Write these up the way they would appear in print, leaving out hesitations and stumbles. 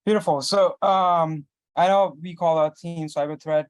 Beautiful. So I know we call our team Cyberthreat,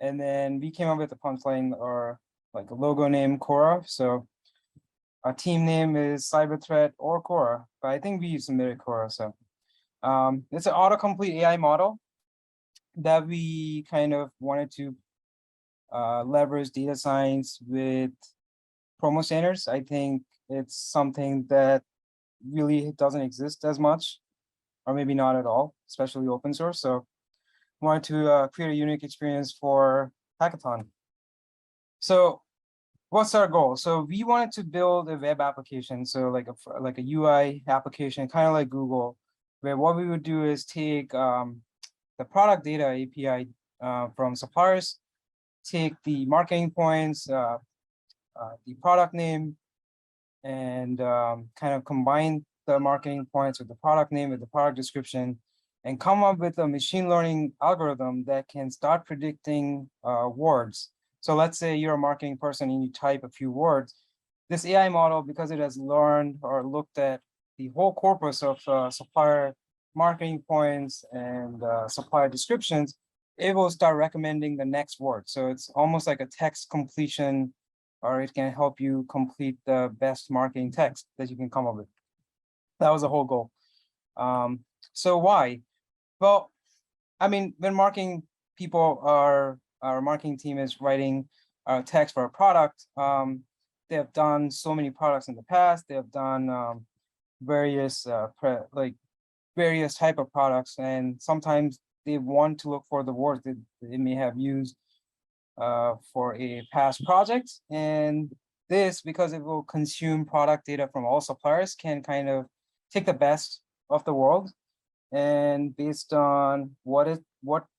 and then we came up with a punchline or like a logo name Cora. So our team name is Cyberthreat or Cora, but I think we submitted Cora. So it's an autocomplete AI model that we kind of wanted to leverage data science with PromoStandards. I think it's something that really doesn't exist as much, or maybe not at all, especially open source. So wanted to create a unique experience for hackathon. So what's our goal? So we wanted to build a web application, so like a UI application, kind of like Google, where what we would do is take the product data API from suppliers, take the marketing points, the product name, and kind of combine the marketing points with the product name, with the product description, and come up with a machine learning algorithm that can start predicting words. So let's say you're a marketing person and you type a few words. This AI model, because it has learned or looked at the whole corpus of supplier marketing points and supplier descriptions, it will start recommending the next word. So it's almost like a text completion, or it can help you complete the best marketing text that you can come up with. That was the whole goal. So why? Well, I mean, when marketing people our marketing team is writing text for a product, they have done so many products in the past. They have done various various type of products, and sometimes they want to look for the words that they may have used for a past project. And this, because it will consume product data from all suppliers, can kind of take the best of the world, and based on what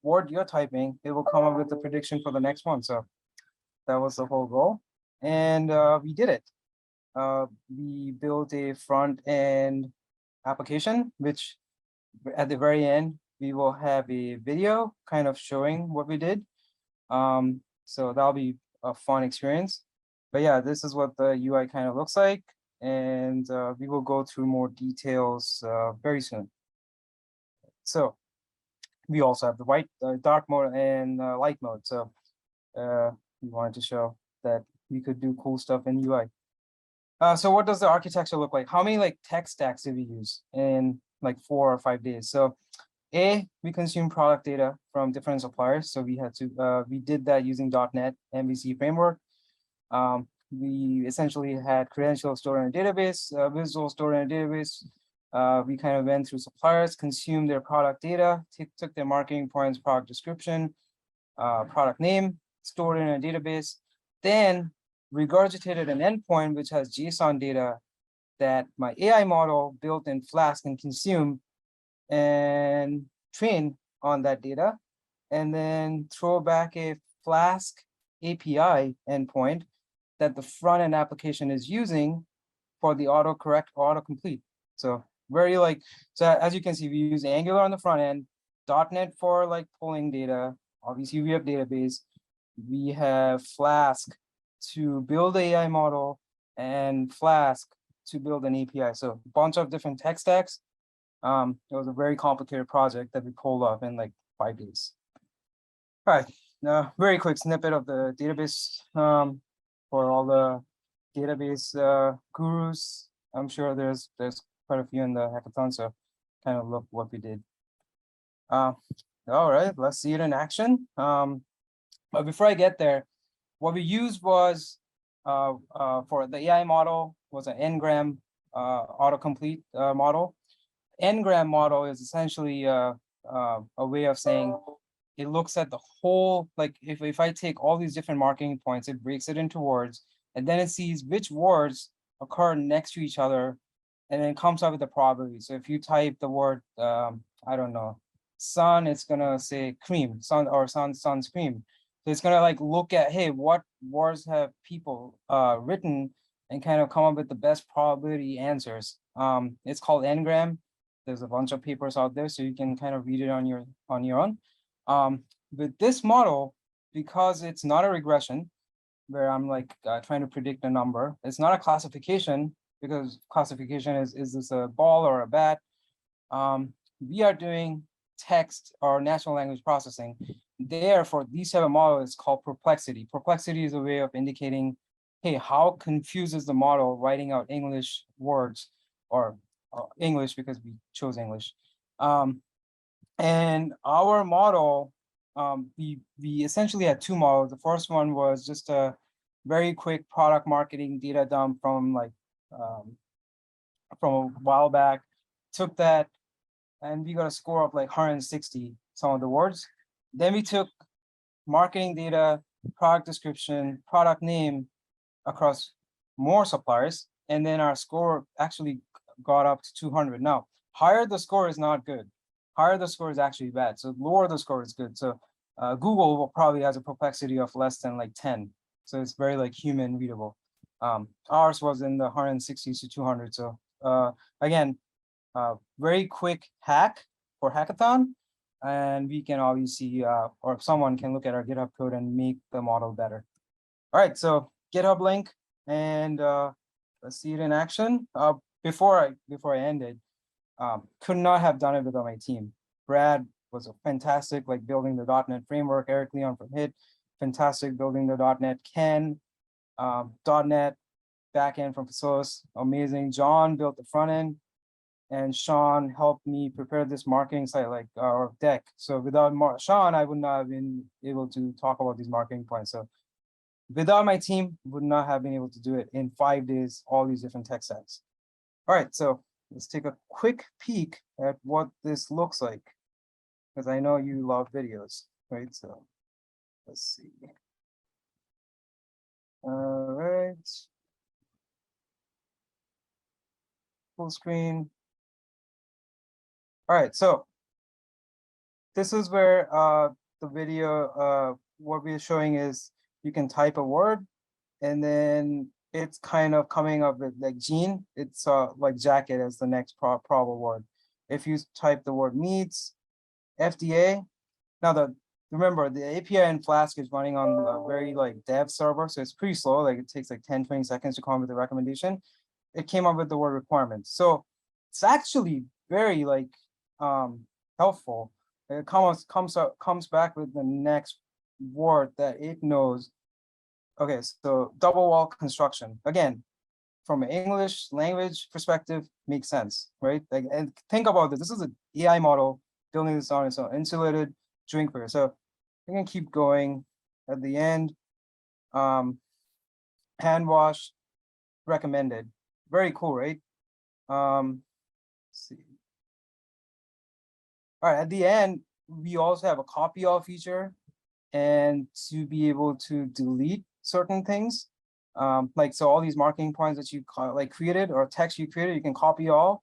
word you're typing, it will come up with the prediction for the next one. So that was the whole goal, and we did it. We built a front end application, which at the very end we will have a video kind of showing what we did. So that'll be a fun experience. But yeah, this is what the UI kind of looks like, and we will go through more details very soon. So we also have the dark mode and light mode. So we wanted to show that we could do cool stuff in UI. So what does the architecture look like? How many like tech stacks did we use in like 4 or 5 days? So we consume product data from different suppliers. So we had to, we did that using .NET MVC framework. We essentially had credentials stored in a database, visual stored in a database. We kind of went through suppliers, consumed their product data, took their marketing points, product description, product name, stored in a database, then regurgitated an endpoint which has JSON data that my AI model built in Flask can consume and train on that data, and then throw back a Flask API endpoint that the front end application is using for the autocorrect or autocomplete. So very like, so as you can see, we use Angular on the front end, .NET for like pulling data. Obviously we have database. We have Flask to build the AI model and Flask to build an API. So a bunch of different tech stacks. It was a very complicated project that we pulled off in like 5 days. All right, now very quick snippet of the database for all the database gurus. I'm sure there's quite a few in the hackathon, so kind of look what we did. All right, let's see it in action. But before I get there, what we used was for the AI model was an n-gram autocomplete model. N-gram model is essentially a way of saying it looks at the whole, like if I take all these different marketing points, it breaks it into words, and then it sees which words occur next to each other, and then comes up with the probability. So if you type the word, I don't know, sun, it's gonna say cream, sun or sunscreen. So it's gonna like look at, hey, what words have people written, and kind of come up with the best probability answers. It's called n-gram. There's a bunch of papers out there, so you can kind of read it on your own. With this model, because it's not a regression, where I'm like trying to predict a number, it's not a classification, because classification is this a ball or a bat? We are doing text or natural language processing. There, for these type of models, it's called perplexity. Perplexity is a way of indicating, hey, how confuses the model writing out English words, or English because we chose English. And our model, we essentially had two models. The first one was just a very quick product marketing data dump from a while back. Took that, and we got a score of like 160 some of the words. Then we took marketing data, product description, product name across more suppliers, and then our score actually got up to 200. Now, higher the score is not good. Higher the score is actually bad. So lower the score is good. So Google probably has a perplexity of less than like 10. So it's very like human readable. Ours was in the 160 to 200. So again, very quick hack for hackathon. And we can obviously, or someone can look at our GitHub code and make the model better. All right, so GitHub link, and let's see it in action. Before I ended, could not have done it without my team. Brad was a fantastic, like building the .NET framework. Eric Leon from HIT, fantastic building the .NET. Ken, .NET backend from Facilis, amazing. John built the front end, and Sean helped me prepare this marketing site, like our deck. So without Sean, I would not have been able to talk about these marketing points. So without my team, would not have been able to do it in 5 days, all these different tech stacks. All right, so let's take a quick peek at what this looks like, because I know you love videos, right? So let's see. All right. Full screen. All right, so this is where the video, what we're showing is you can type a word, and then it's kind of coming up with like Gene. It's like jacket as the next probable word. If you type the word meats, FDA. Now remember the API in Flask is running on a very like dev server, so it's pretty slow. Like it takes like 10-20 seconds to come up with the recommendation. It came up with the word requirements. So it's actually very like helpful. It comes back with the next word that it knows. Okay, so double wall construction. Again, from an English language perspective, makes sense, right? Like, and think about this. This is an AI model building this on its own, insulated drinkware. So we can keep going. At the end, hand wash recommended. Very cool, right? Let's see. All right, at the end, we also have a copy all feature, and to be able to delete certain things. Like, so all these marketing points that you created, or text you created, you can copy all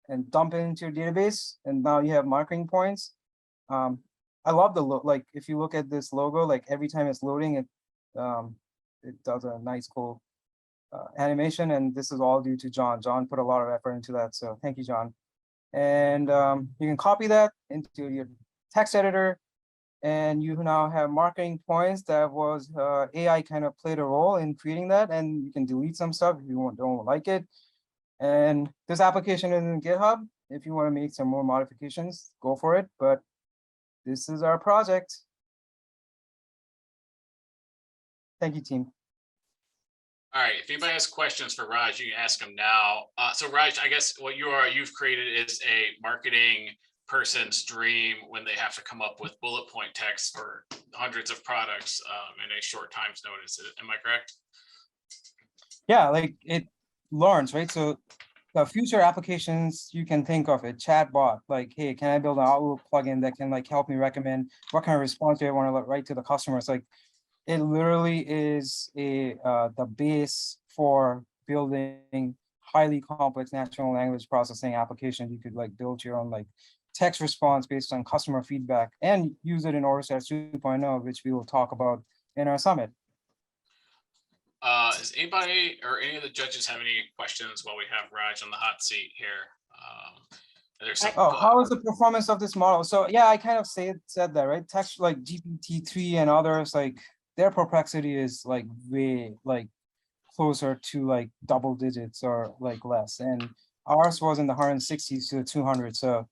and dump it into your database, and now you have marketing points. I love the look. Like, if you look at this logo, like every time it's loading, it does a nice, cool animation, and this is all due to John. John put a lot of effort into that, so thank you, John. And you can copy that into your text editor, and you now have marketing points that was AI kind of played a role in creating that, and you can delete some stuff if you don't like it. And this application is in GitHub. If you want to make some more modifications, go for it. But this is our project. Thank you, team. All right, if anybody has questions for Raj, you can ask them now. So Raj, I guess what you've created is a marketing person's dream when they have to come up with bullet point text for hundreds of products in a short time's notice. Am I correct? Yeah, like it learns, right? So the future applications you can think of it, chatbot, like, hey, can I build an Outlook plugin that can like help me recommend what kind of response do I want to write to the customers? Like, it literally is the base for building highly complex natural language processing applications. You could like build your own like text response based on customer feedback and use it in OrderStats 2.0, which we will talk about in our summit. Does anybody or any of the judges have any questions while we have Raj on the hot seat here? How is the performance of this model? So yeah, I kind of said that, right? Text like GPT-3 and others, like their perplexity is like way like closer to like double digits or like less, and ours was in the 160s to the 200. So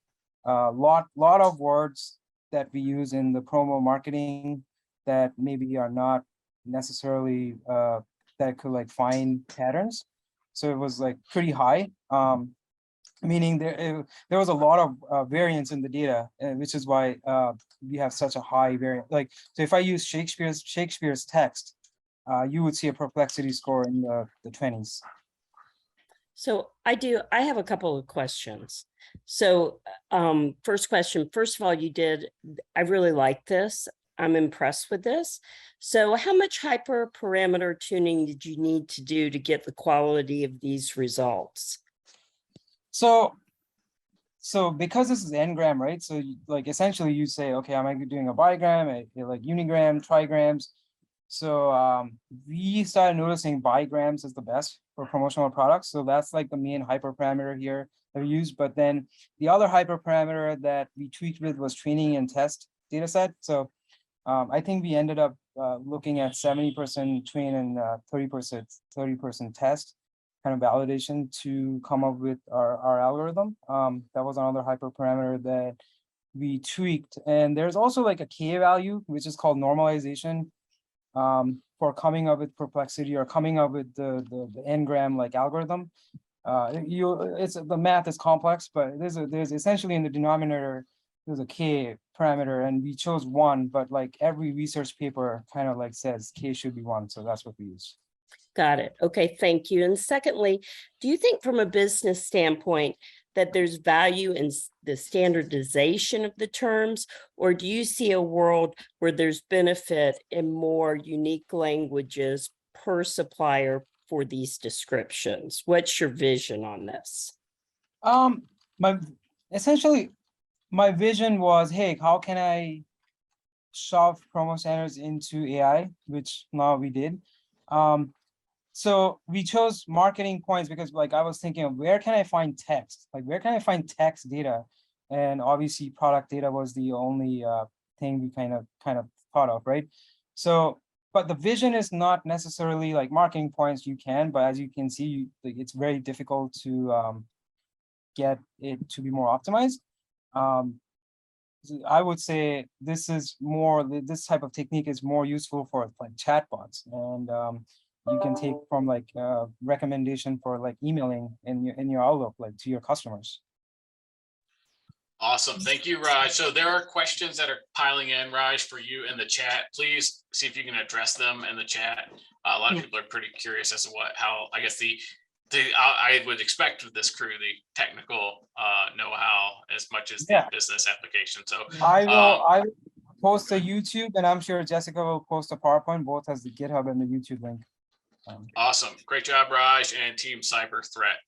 lot of words that we use in the promo marketing that maybe are not necessarily that could like find patterns. So it was like pretty high, meaning there was a lot of variance in the data, which is why we have such a high variance. Like, so if I use Shakespeare's text, you would see a perplexity score in the 20s. So I have a couple of questions. So first question, first of all, I really like this. I'm impressed with this. So how much hyperparameter tuning did you need to do to get the quality of these results? So because this is n-gram, right? So like essentially you say, okay, I'm doing a bigram, like unigram, trigrams. So we started noticing bigrams is the best for promotional products. So that's like the main hyperparameter here that we use. But then the other hyperparameter that we tweaked with was training and test data set. So I think we ended up looking at 70% train and 30% test kind of validation to come up with our algorithm. That was another hyperparameter that we tweaked. And there's also like a K value, which is called normalization, for coming up with perplexity or coming up with the n-gram like algorithm. The math is complex, but there's essentially in the denominator, there's a K parameter, and we chose 1, but like every research paper kind of like says K should be 1. So that's what we use. Got it. Okay, thank you. And secondly, do you think from a business standpoint that there's value in the standardization of the terms, or do you see a world where there's benefit in more unique languages per supplier for these descriptions? What's your vision on this? My vision was, hey, how can I shove PromoStandards into AI, which now we did. So we chose marketing points because like I was thinking of where can I find text? Like where can I find text data? And obviously product data was the only thing we kind of thought of, right? So, but the vision is not necessarily like marketing points you can, but as you can see, like, it's very difficult to get it to be more optimized. I would say this type of technique is more useful for like chatbots, and you can take from like recommendation for like emailing in your Outlook like to your customers. Awesome. Thank you, Raj. So there are questions that are piling in, Raj, for you in the chat. Please see if you can address them in the chat. A lot of people are pretty curious as to how I guess I would expect with this crew the technical know-how as much as the business application. So I will post a YouTube, and I'm sure Jessica will post a PowerPoint. Both has the GitHub and the YouTube link. Awesome. Great job, Raj and Team Cyberthreat.